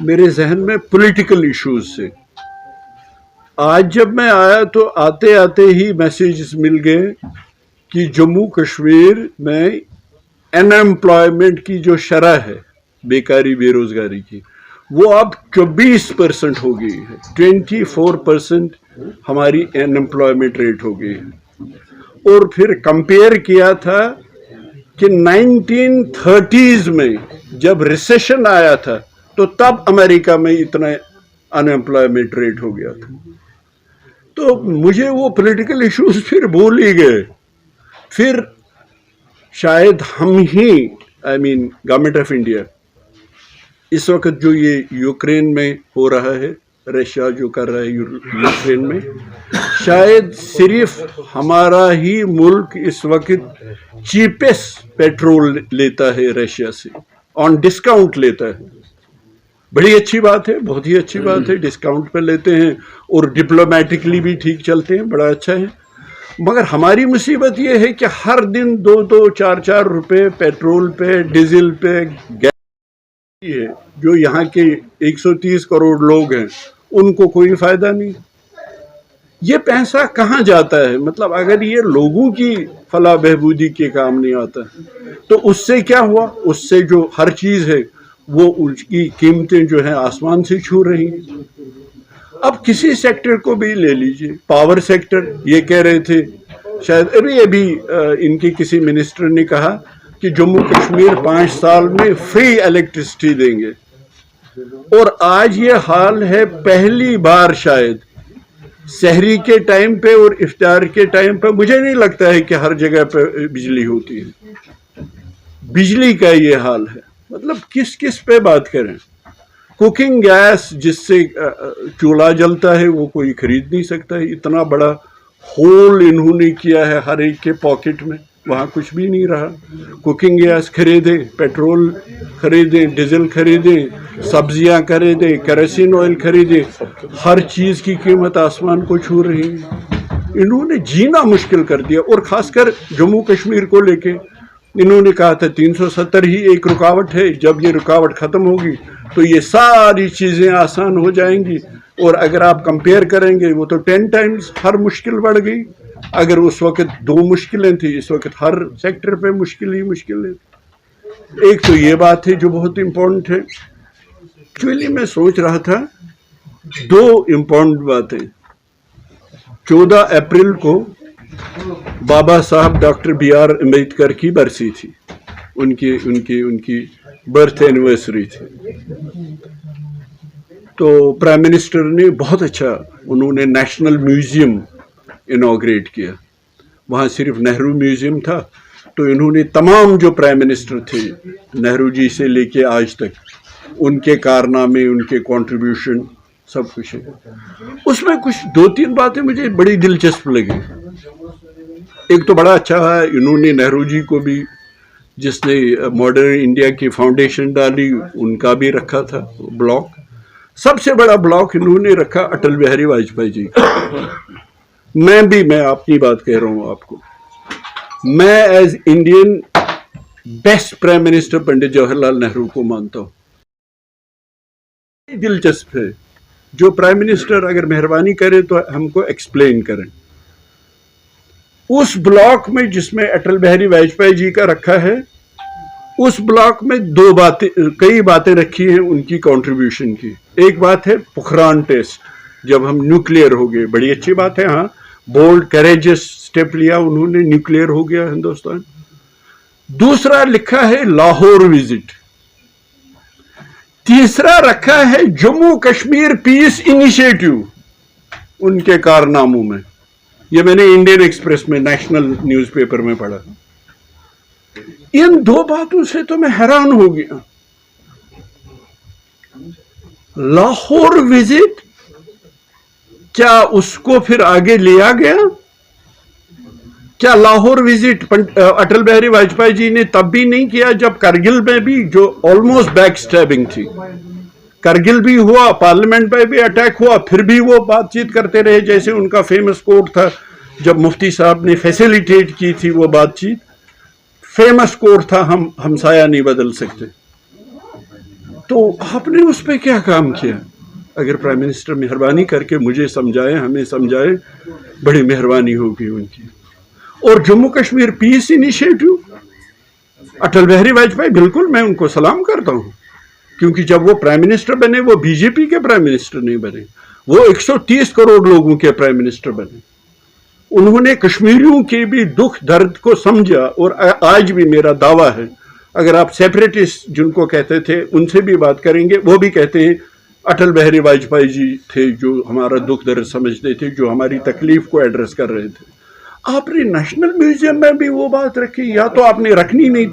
मेरे जहन में पॉलिटिकल इश्यूज से। आज जब मैं आया तो आते आते ही मैसेजेस मिल गए कि जम्मू कश्मीर में अनएम्प्लॉयमेंट की जो शरह है, बेकारी बेरोजगारी की, वो अब 24% हो गई है। 24% हमारी अनएम्प्लॉयमेंट रेट हो गई है। और फिर कंपेयर किया था कि 1930s में जब रिसेशन आया था तो तब अमेरिका में इतना अनएम्प्लॉयमेंट रेट हो गया था। तो मुझे वो पॉलिटिकल इश्यूज फिर भूल ही गए। फिर शायद हम ही गवर्नमेंट ऑफ इंडिया इस वक्त जो ये यूक्रेन में हो रहा है, रशिया जो कर रहा है यूक्रेन में, शायद सिर्फ हमारा ही मुल्क इस वक्त चीपेस्ट पेट्रोल लेता है रशिया से, ऑन डिस्काउंट लेता है। बड़ी अच्छी बात है, बहुत ही अच्छी बात है, डिस्काउंट पे लेते हैं और डिप्लोमेटिकली भी ठीक चलते हैं, बड़ा अच्छा है। मगर हमारी मुसीबत ये है कि हर दिन 2-2, 4-4 रुपए पेट्रोल पे, डीजल पे, गैस है, जो यहाँ के 130 करोड़ लोग हैं उनको कोई फायदा नहीं। ये पैसा कहाँ जाता है? मतलब अगर ये लोगों की फलाह बहबूदी के काम नहीं आता तो उससे क्या हुआ? उससे जो हर चीज है वो उसकी कीमतें जो है आसमान से छू रही हैं। अब किसी सेक्टर को भी ले लीजिए, पावर सेक्टर, ये कह रहे थे शायद अभी इनके किसी मिनिस्टर ने कहा कि जम्मू कश्मीर 5 साल में फ्री इलेक्ट्रिसिटी देंगे, और आज ये हाल है। पहली बार शायद सहरी के टाइम पे और इफ्तार के टाइम पे मुझे नहीं लगता है कि हर जगह पे बिजली होती है। बिजली का ये हाल है, मतलब किस किस पे बात करें। कुकिंग गैस जिससे चूल्हा जलता है वो कोई खरीद नहीं सकता है। इतना बड़ा होल इन्होंने किया है हर एक के पॉकेट में, वहाँ कुछ भी नहीं रहा। कुकिंग गैस खरीदें, पेट्रोल खरीदें, डीजल खरीदें, सब्जियां खरीदें, केरोसिन ऑयल खरीदें, हर चीज़ की कीमत आसमान को छू रही है। इन्होंने जीना मुश्किल कर दिया। और ख़ासकर जम्मू कश्मीर को लेके इन्होंने कहा था 370 ही एक रुकावट है, जब ये रुकावट ख़त्म होगी तो ये सारी चीज़ें आसान हो जाएंगी। और अगर आप कंपेयर करेंगे वो तो 10 टाइम्स हर मुश्किल बढ़ गई। अगर उस वक्त 2 मुश्किलें थी, इस वक्त हर सेक्टर पे मुश्किल ही मुश्किल है। एक तो ये बात है जो बहुत इम्पोर्टेंट है। एक्चुअली मैं सोच रहा था 2 इम्पोर्टेंट बातें। 14 अप्रैल को बाबा साहब डॉक्टर BR अम्बेडकर की बरसी थी, उनकी बर्थ एनिवर्सरी थी। तो प्राइम मिनिस्टर ने बहुत अच्छा, उन्होंने नेशनल म्यूजियम इनॉग्रेट किया। वहाँ सिर्फ नेहरू म्यूजियम था, तो इन्होंने तमाम जो प्राइम मिनिस्टर थे नेहरू जी से लेके आज तक, उनके कारनामे, उनके कंट्रीब्यूशन सब कुछ है। उसमें कुछ 2-3 बातें मुझे बड़ी दिलचस्प लगी। एक तो बड़ा अच्छा है, इन्होंने नेहरू जी को भी, जिसने मॉडर्न इंडिया की फाउंडेशन डाली, उनका भी रखा था ब्लॉक। सबसे बड़ा ब्लॉक इन्होंने रखा अटल बिहारी वाजपेयी जी का। मैं अपनी बात कह रहा हूँ आपको, मैं as Indian best prime minister Pandit Jawaharlal Nehru को मानता हूँ। दिलचस्प है, जो प्राइम मिनिस्टर अगर मेहरबानी करे तो हमको एक्सप्लेन करें। उस ब्लॉक में जिसमें अटल बिहारी वाजपेयी जी का रखा है, उस ब्लॉक में कई बातें रखी हैं उनकी कंट्रीब्यूशन की। एक बात है पोखरान टेस्ट, जब हम न्यूक्लियर हो गए, बड़ी अच्छी बात है। हाँ, बोल्ड करेजियस स्टेप लिया उन्होंने, न्यूक्लियर हो गया हिंदुस्तान। दूसरा लिखा है लाहौर विजिट। तीसरा रखा है जम्मू कश्मीर पीस इनिशिएटिव उनके कारनामों में। ये मैंने इंडियन एक्सप्रेस में, नेशनल न्यूज़पेपर में पढ़ा। इन 2 बातों से तो मैं हैरान हो गया। लाहौर विजिट, क्या उसको फिर आगे लिया गया? क्या लाहौर विजिट अटल बिहारी वाजपेयी जी ने तब भी नहीं किया जब करगिल में भी, जो ऑलमोस्ट बैक स्टैबिंग थी, करगिल भी हुआ, पार्लियामेंट में भी अटैक हुआ, फिर भी वो बातचीत करते रहे। जैसे उनका फेमस कोट था, जब मुफ्ती साहब ने फैसिलिटेट की थी वो बातचीत, फेमस कोट था, हम हमसाया नहीं बदल सकते। تو آپ نے اس پہ کیا کام کیا؟ اگر پرائم منسٹر مہربانی کر کے مجھے سمجھائے، ہمیں سمجھائے، بڑی مہربانی ہوگی ان کی. اور جموں کشمیر پیس انیشیٹو، اٹل بہاری واجپئی، بالکل میں ان کو سلام کرتا ہوں، کیونکہ جب وہ پرائم منسٹر بنے وہ بی جے پی کے پرائم منسٹر نہیں بنے، وہ 130 کروڑ لوگوں کے پرائم منسٹر بنے. انہوں نے کشمیریوں کے بھی دکھ درد کو سمجھا. اور آج بھی میرا دعویٰ ہے، اگر آپ سیپریٹسٹ جن کو کہتے تھے ان سے بھی بات کریں گے، وہ بھی کہتے ہیں اٹل بہاری واجپئی جی تھے جو ہمارا دکھ درد سمجھتے تھے، جو ہماری تکلیف کو ایڈریس کر رہے تھے. آپ نے نیشنل میوزیم میں بھی وہ بات رکھی، یا تو آپ نے رکھنی نہیں